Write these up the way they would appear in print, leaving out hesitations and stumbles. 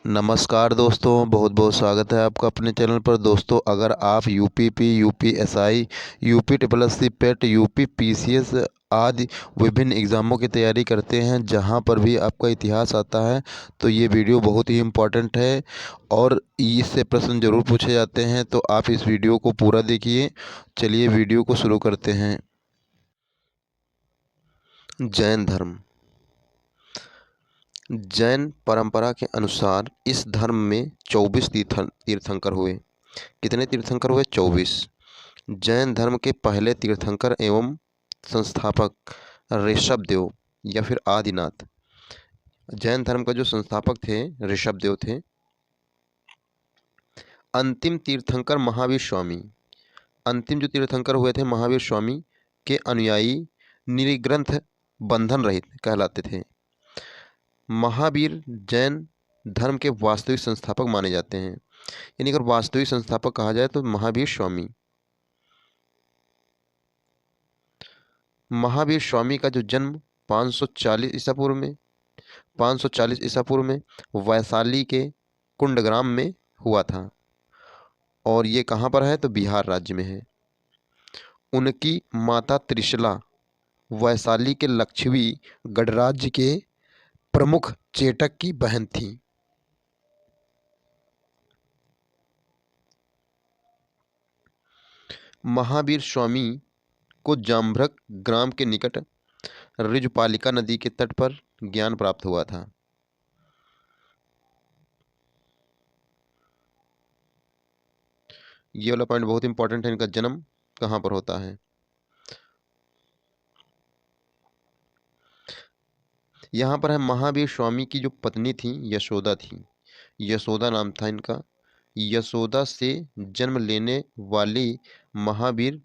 नमस्कार दोस्तों, बहुत बहुत स्वागत है आपका अपने चैनल पर। दोस्तों, अगर आप UPP, UPSI, UP triple S C PET, UP PCS आदि विभिन्न एग्ज़ामों की तैयारी करते हैं जहां पर भी आपका इतिहास आता है, तो ये वीडियो बहुत ही इम्पोर्टेंट है और इससे प्रश्न ज़रूर पूछे जाते हैं। तो आप इस वीडियो को पूरा देखिए। चलिए वीडियो को शुरू करते हैं। जैन धर्म। जैन परंपरा के अनुसार इस धर्म में 24 तीर्थंकर हुए। कितने तीर्थंकर हुए? 24। जैन धर्म के पहले तीर्थंकर एवं संस्थापक ऋषभदेव या फिर आदिनाथ। जैन धर्म का जो संस्थापक थे ऋषभदेव थे। अंतिम तीर्थंकर महावीर स्वामी। अंतिम जो तीर्थंकर हुए थे महावीर स्वामी के अनुयायी निर्ग्रंथ बंधन रहित कहलाते थे। महावीर जैन धर्म के वास्तविक संस्थापक माने जाते हैं। यानी अगर वास्तविक संस्थापक कहा जाए तो महावीर स्वामी। महावीर स्वामी का जो जन्म 540 ईसा पूर्व में 540 ईसा पूर्व में वैशाली के कुंडग्राम में हुआ था। और ये कहाँ पर है? तो बिहार राज्य में है। उनकी माता त्रिशला वैशाली के लक्षवी गणराज्य के प्रमुख चेटक की बहन थी। महावीर स्वामी को जाम्भरक ग्राम के निकट ऋजपालिका नदी के तट पर ज्ञान प्राप्त हुआ था। ये वाला पॉइंट बहुत इंपॉर्टेंट है। इनका जन्म कहाँ पर होता है? यहाँ पर है महावीर स्वामी की जो पत्नी थी यशोदा थी। यशोदा नाम था इनका। यशोदा से जन्म लेने वाली महावीर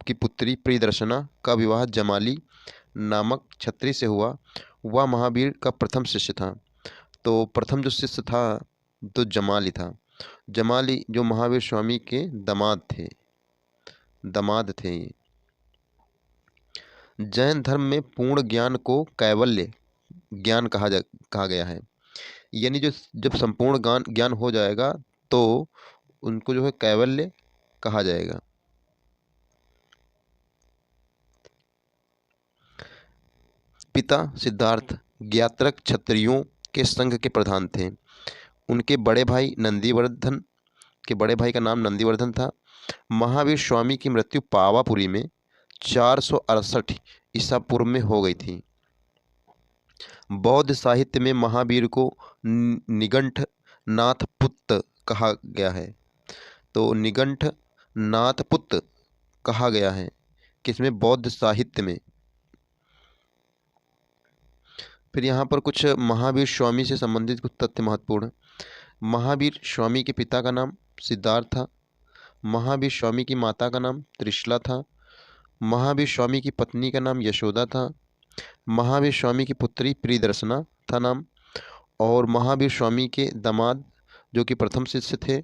की पुत्री प्रियदर्शना का विवाह जमाली नामक क्षत्रिय से हुआ। वह महावीर का प्रथम शिष्य था। तो प्रथम जो शिष्य था तो जमाली था। जमाली जो महावीर स्वामी के दामाद थे ये। जैन धर्म में पूर्ण ज्ञान को कैवल्य ज्ञान कहा गया है। यानी जो जब संपूर्ण ज्ञान ज्ञान हो जाएगा तो उनको जो है कैवल्य कहा जाएगा। पिता सिद्धार्थ ज्ञात्रक क्षत्रियों के संघ के प्रधान थे। उनके बड़े भाई नंदीवर्धन के बड़े भाई का नाम नंदीवर्धन था। महावीर स्वामी की मृत्यु पावापुरी में 468 ईसा पूर्व में हो गई थी। बौद्ध साहित्य में महावीर को निगंठ नाथ पुत्त कहा गया है। तो निगंठ नाथ पुत्त कहा गया है किसमें? बौद्ध साहित्य में। फिर यहाँ पर कुछ महावीर स्वामी से संबंधित कुछ तथ्य महत्वपूर्ण। महावीर स्वामी के पिता का नाम सिद्धार्थ था। महावीर स्वामी की माता का नाम त्रिशला था। महावीर स्वामी की पत्नी का नाम यशोदा था। महावीर स्वामी की पुत्री प्रियदर्शना था नाम। और महावीर स्वामी के दामाद जो कि प्रथम शिष्य थे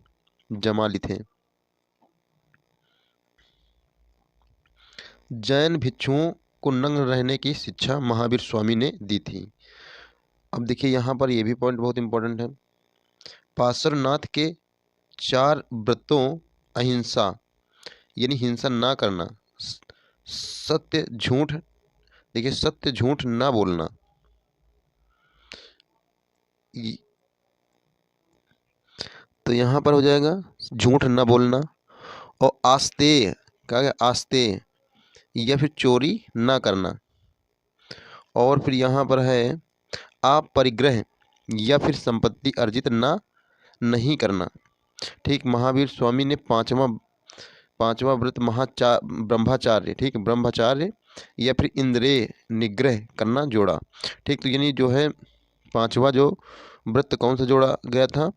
जमाली थे। जैन भिक्षुओं को नग्न रहने की शिक्षा महावीर स्वामी ने दी थी। अब देखिए यहाँ पर यह भी पॉइंट बहुत इंपॉर्टेंट है। पार्श्वनाथ के 4 व्रतों अहिंसा यानी हिंसा ना करना, सत्य झूठ, देखिए सत्य झूठ ना बोलना, तो यहाँ पर हो जाएगा झूठ ना बोलना। और आस्तेय क्या है? आस्तेय या फिर चोरी ना करना। और फिर यहाँ पर है आप परिग्रह या फिर संपत्ति अर्जित ना नहीं करना। ठीक, महावीर स्वामी ने पांचवा व्रत ब्रह्मचार्य, ठीक, ब्रह्मचार्य या फिर इंद्रिय निग्रह करना जोड़ा। ठीक, तो यानी जो है पांचवा जो व्रत कौन सा जोड़ा गया था?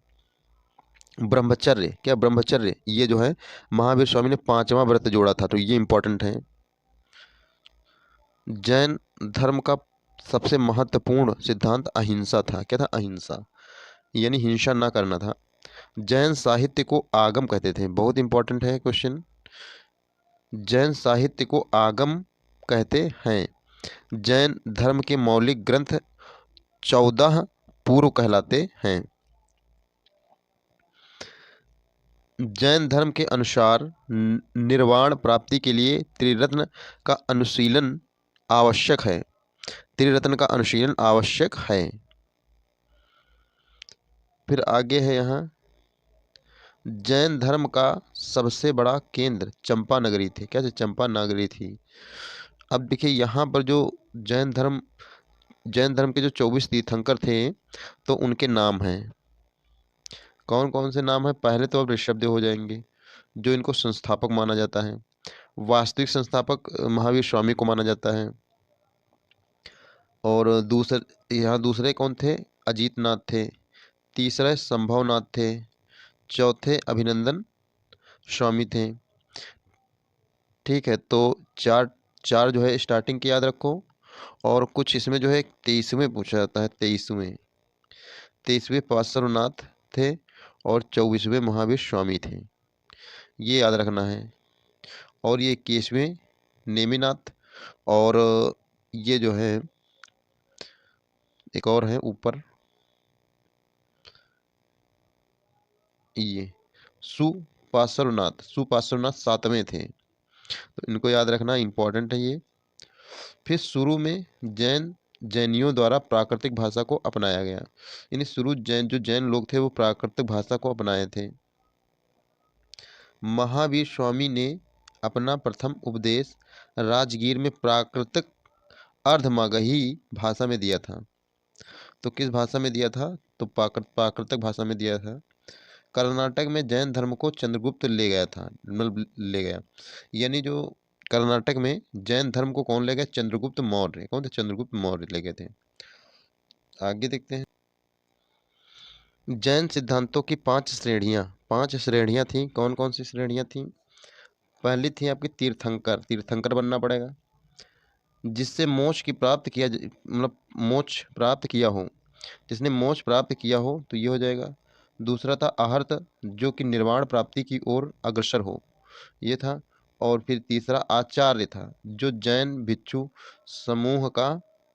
ब्रह्मचर्य। क्या? ब्रह्मचर्य। ये जो है महावीर स्वामी ने 5वां व्रत जोड़ा था, तो ये इंपॉर्टेंट है। जैन धर्म का सबसे महत्वपूर्ण सिद्धांत अहिंसा था। क्या था? अहिंसा, यानी हिंसा ना करना था। जैन साहित्य को आगम कहते थे। बहुत इंपॉर्टेंट है क्वेश्चन। जैन साहित्य को आगम कहते हैं। जैन धर्म के मौलिक ग्रंथ 14 पूर्व कहलाते हैं। जैन धर्म के अनुसार निर्वाण प्राप्ति के लिए त्रिरत्न का अनुशीलन आवश्यक है। त्रिरत्न का अनुशीलन आवश्यक है। फिर आगे है यहाँ, जैन धर्म का सबसे बड़ा केंद्र चंपा नगरी थी। कैसे? चंपा नगरी थी। अब देखिए यहाँ पर जो जैन धर्म के जो 24 तीर्थंकर थे, तो उनके नाम हैं। कौन कौन से नाम हैं? पहले तो अब ऋषभदेव हो जाएंगे, जो इनको संस्थापक माना जाता है। वास्तविक संस्थापक महावीर स्वामी को माना जाता है। और दूसरे कौन थे? अजीतनाथ थे। तीसरे संभवनाथ थे। चौथे अभिनंदन स्वामी थे। ठीक है, तो चार चार जो है स्टार्टिंग की याद रखो। और कुछ इसमें जो है 23वें पूछा जाता है। 23वें पार्श्वनाथ थे और 24वें महावीर स्वामी थे, ये याद रखना है। और ये 21वें नेमिनाथ। और ये जो है एक और है ऊपर, ये सुपार्श्वनाथ 7वें थे, तो इनको याद रखना इम्पोर्टेंट है ये। फिर शुरू में जैनियों द्वारा प्राकृतिक भाषा को अपनाया गया, यानी शुरू जैन लोग थे वो प्राकृतिक भाषा को अपनाए थे। महावीर स्वामी ने अपना प्रथम उपदेश राजगीर में प्राकृतिक अर्धमागही भाषा में दिया था। तो किस भाषा में दिया था? तो प्राकृतिक भाषा में दिया था। कर्नाटक में जैन धर्म को चंद्रगुप्त ले गया था, मतलब ले गया, यानी जो कर्नाटक में जैन धर्म को कौन ले गया? चंद्रगुप्त मौर्य। कौन थे? चंद्रगुप्त मौर्य ले गए थे। आगे देखते हैं, जैन सिद्धांतों की 5 श्रेणियाँ थीं। कौन कौन सी श्रेणियाँ थीं? पहली थी आपकी तीर्थंकर बनना पड़ेगा, जिससे मोक्ष की प्राप्त किया मतलब मोक्ष प्राप्त किया हो, जिसने मोक्ष प्राप्त किया हो तो ये हो जाएगा। दूसरा था आहर्त, जो कि निर्वाण प्राप्ति की ओर अग्रसर हो, ये था। और फिर तीसरा आचार्य था, जो जैन भिक्षु समूह का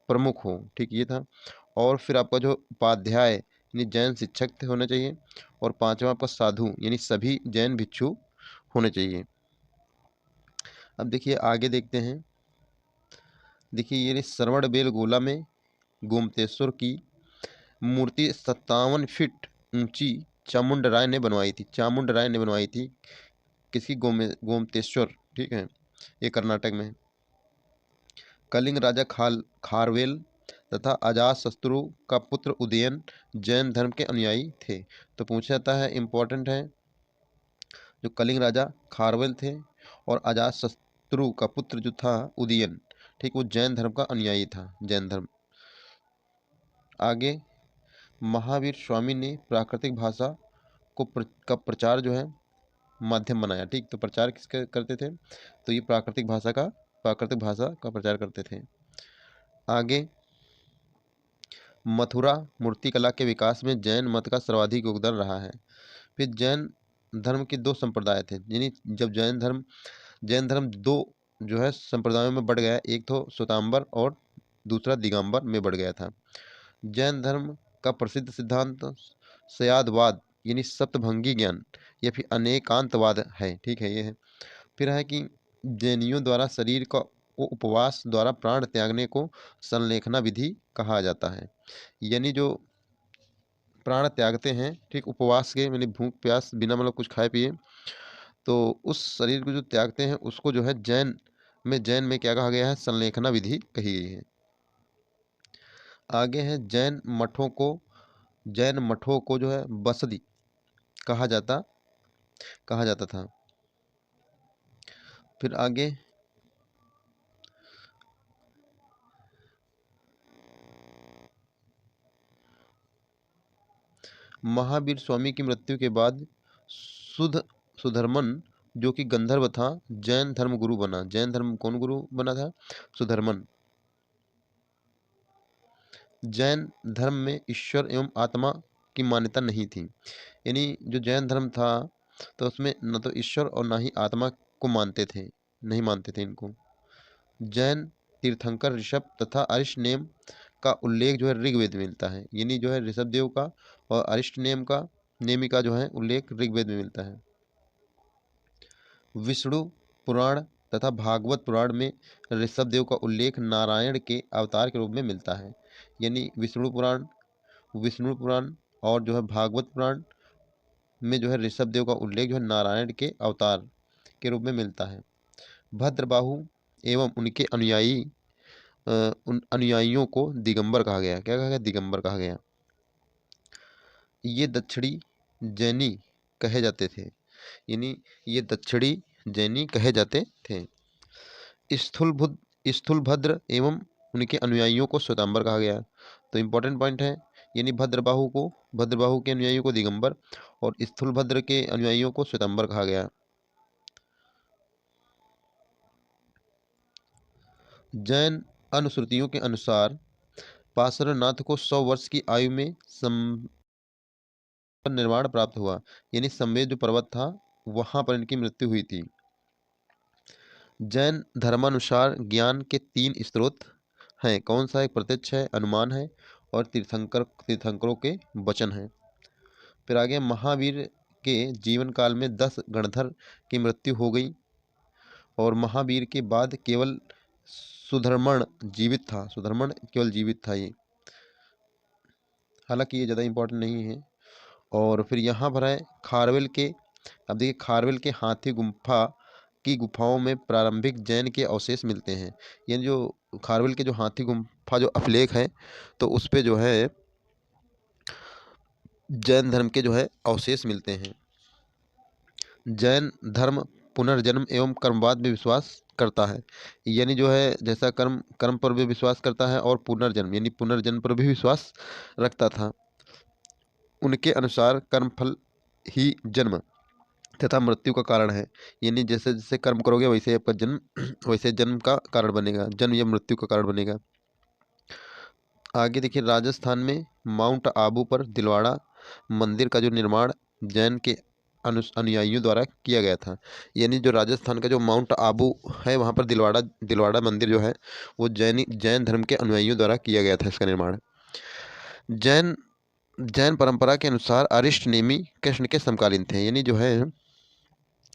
प्रमुख हो, ठीक, ये था। और फिर आपका जो उपाध्याय यानी जैन शिक्षक थे होने चाहिए। और पांचवा आपका साधु, यानी सभी जैन भिक्षु होने चाहिए। अब देखिए आगे देखते हैं। देखिए ये श्रवण बेलगोला में गोमतेश्वर की मूर्ति 57 फीट ऊंची चामुंड राय ने बनवाई थी। किसकी? गोमतेश्वर, ठीक है, ये कर्नाटक में। कलिंग राजा खारवेल तथा अजातशत्रु का पुत्र उदयन जैन धर्म के अनुयायी थे। तो पूछा जाता है, इम्पोर्टेंट है, जो कलिंग राजा खारवेल थे और अजातशत्रु का पुत्र जो था उदयन, ठीक, वो जैन धर्म का अनुयायी था, जैन धर्म। आगे महावीर स्वामी ने प्राकृतिक भाषा का प्रचार जो है माध्यम बनाया, ठीक। तो प्रचार किसका करते थे? तो ये प्राकृतिक भाषा का प्रचार करते थे। आगे मथुरा मूर्तिकला के विकास में जैन मत का सर्वाधिक योगदान रहा है। फिर जैन धर्म के 2 संप्रदाय थे, यानी जब जैन धर्म 2 जो है संप्रदायों में बढ़ गया, एक तो श्वेतांबर और दूसरा दिगंबर में बढ़ गया था। जैन धर्म का प्रसिद्ध सिद्धांत सयादवाद, यानी सप्तभंगी ज्ञान या फिर अनेकांतवाद है, ठीक है, ये है। फिर है कि जैनियों द्वारा शरीर को उपवास द्वारा प्राण त्यागने को संलेखना विधि कहा जाता है, यानी जो प्राण त्यागते हैं, ठीक, उपवास के, यानी भूख प्यास बिना मतलब कुछ खाए पिए, तो उस शरीर को जो त्यागते हैं उसको जो है जैन में क्या कहा गया है? संलेखना विधि कही गई है। आगे है जैन मठों को जो है बसदी कहा जाता था। फिर आगे महावीर स्वामी की मृत्यु के बाद सुधर्मन, जो कि गंधर्व था, जैन धर्म गुरु बना। जैन धर्म कौन गुरु बना था? सुधर्मन। जैन धर्म में ईश्वर एवं आत्मा की मान्यता नहीं थी, यानी जो जैन धर्म था तो उसमें न तो ईश्वर और ना ही आत्मा को नहीं मानते थे इनको। जैन तीर्थंकर ऋषभ तथा अरिष्ट नेम का उल्लेख जो है ऋग्वेद में मिलता है, यानी जो है ऋषभदेव का और अरिष्ट नेमी का जो है उल्लेख ऋग्वेद में मिलता है। विष्णु पुराण तथा भागवत पुराण में ऋषभ देव का उल्लेख नारायण के अवतार के रूप में मिलता है। यानी विष्णु पुराण और जो है भागवत पुराण में जो है ऋषभ देव का उल्लेख जो है नारायण के अवतार के रूप में मिलता है। भद्रबाहु एवं उनके उन अनुयायियों को दिगंबर कहा गया। क्या कहा गया? दिगंबर कहा गया। ये दक्षिणी जैनी कहे जाते थे। यानी ये दक्षिणी जैनी कहे जाते थे। स्थूलभद्र एवं उनके अनुयायियों को श्वेतांबर कहा गया। तो इम्पोर्टेंट पॉइंट है, यानी भद्रबाहु के अनुयायियों को दिगंबर और स्थूलभद्र के अनुयायियों को श्वेतांबर कहा गया। जैन अनुश्रुतियों के अनुसार पार्श्वनाथ को 100 वर्ष की आयु में निर्वाण प्राप्त हुआ। यानी संवेद जो पर्वत था वहां पर इनकी मृत्यु हुई थी। जैन धर्मानुसार ज्ञान के 3 स्रोत हैं। कौन सा? एक प्रत्यक्ष है, अनुमान है और तीर्थंकरों के वचन हैं। फिर आगे महावीर के जीवन काल में 10 गणधर की मृत्यु हो गई और महावीर के बाद केवल सुधर्मण केवल जीवित था ये। हालांकि ये ज़्यादा इम्पोर्टेंट नहीं है। और फिर यहाँ पर है खारवेल के, अब देखिए खारवेल के हाथी गुम्फा की गुफाओं में प्रारंभिक जैन के अवशेष मिलते हैं। यानी जो खारवेल के जो हाथी गुम्फा जो अभिलेख है तो उस पे जो है जैन धर्म के जो है अवशेष मिलते हैं। जैन धर्म पुनर्जन्म एवं कर्मवाद में विश्वास करता है। यानी जो है जैसा कर्म पर भी विश्वास करता है और पुनर्जन्म यानी पुनर्जन्म पर भी विश्वास रखता था। उनके अनुसार कर्मफल ही जन्म तथा मृत्यु का कारण है। यानी जैसे जैसे कर्म करोगे वैसे आपका जन्म वैसे जन्म का कारण बनेगा, जन्म या मृत्यु का कारण बनेगा। आगे देखिए राजस्थान में माउंट आबू पर दिलवाड़ा मंदिर का जो निर्माण जैन के अनुयायियों द्वारा किया गया था। यानी जो राजस्थान का जो माउंट आबू है वहाँ पर दिलवाड़ा मंदिर जो है वो जैन धर्म के अनुयायियों द्वारा किया गया था इसका निर्माण। जैन जैन परंपरा के अनुसार अरिष्ट नेमी कृष्ण के समकालीन थे। यानी जो है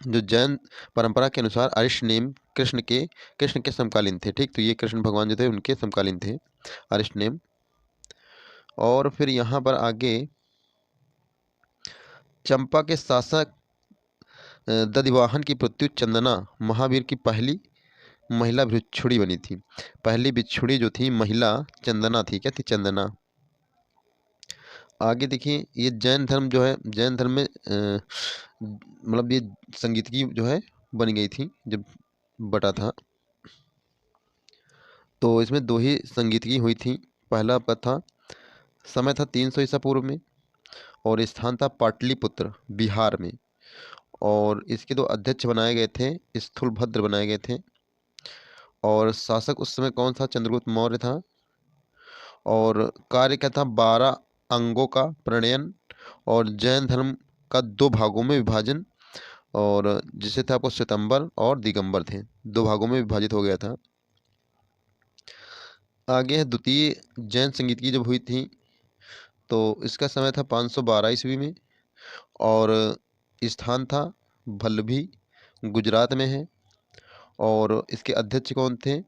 जो जैन परंपरा के अनुसार अरिष्ट नेम कृष्ण के समकालीन थे। ठीक, तो ये कृष्ण भगवान जो थे उनके समकालीन थे अरिष्ट नेम। और फिर यहाँ पर आगे चंपा के शासक दधिवाहन की पुत्री चंदना महावीर की पहली महिला भिक्षुणी बनी थी। पहली भिक्षुणी जो थी महिला चंदना थी। क्या थी? चंदना। आगे देखिए ये जैन धर्म जो है जैन धर्म में मतलब ये संगीत की जो है बन गई थी जब बटा था। तो इसमें 2 ही संगीत की हुई थी। पहला आपका था समय था 300 ईसा पूर्व में और स्थान था पाटलिपुत्र बिहार में। और इसके 2 अध्यक्ष बनाए गए थे, स्थूलभद्र बनाए गए थे। और शासक उस समय कौन था? चंद्रगुप्त मौर्य था। और कार्य क्या था? 12 अंगों का प्रणयन और जैन धर्म का 2 भागों में विभाजन, और जिसे थे आपको श्वेतांबर और दिगंबर थे, 2 भागों में विभाजित हो गया था। आगे है द्वितीय जैन संगीत की जब हुई थी तो इसका समय था 512 ईस्वी में और स्थान था भल्लभी गुजरात में है। और इसके अध्यक्ष कौन थे?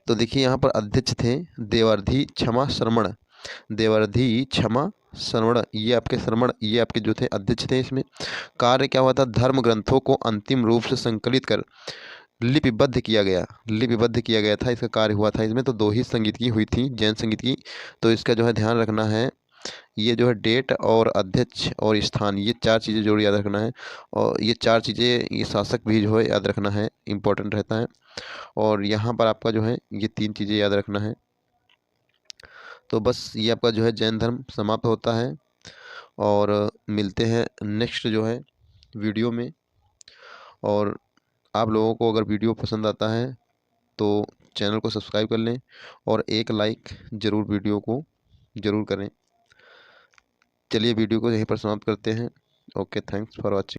तो देखिए यहाँ पर अध्यक्ष थे देवर्धि क्षमा श्रवण ये आपके जो थे अध्यक्ष थे। इसमें कार्य क्या हुआ था? धर्म ग्रंथों को अंतिम रूप से संकलित कर लिपिबद्ध किया गया था। इसका कार्य हुआ था इसमें। तो 2 ही संगीत की हुई थी जैन संगीत की। तो इसका जो है ध्यान रखना है, ये जो है डेट और अध्यक्ष और स्थान, ये 4 चीज़ें जरूर याद रखना है। और ये 4 चीज़ें ये शासक भी जो है याद रखना है, इम्पोर्टेंट रहता है। और यहाँ पर आपका जो है ये 3 चीज़ें याद रखना है। तो बस ये आपका जो है जैन धर्म समाप्त होता है। और मिलते हैं नेक्स्ट जो है वीडियो में। और आप लोगों को अगर वीडियो पसंद आता है तो चैनल को सब्सक्राइब कर लें और एक लाइक ज़रूर वीडियो को ज़रूर करें। चलिए वीडियो को यहीं पर समाप्त करते हैं। Okay, thanks for watching.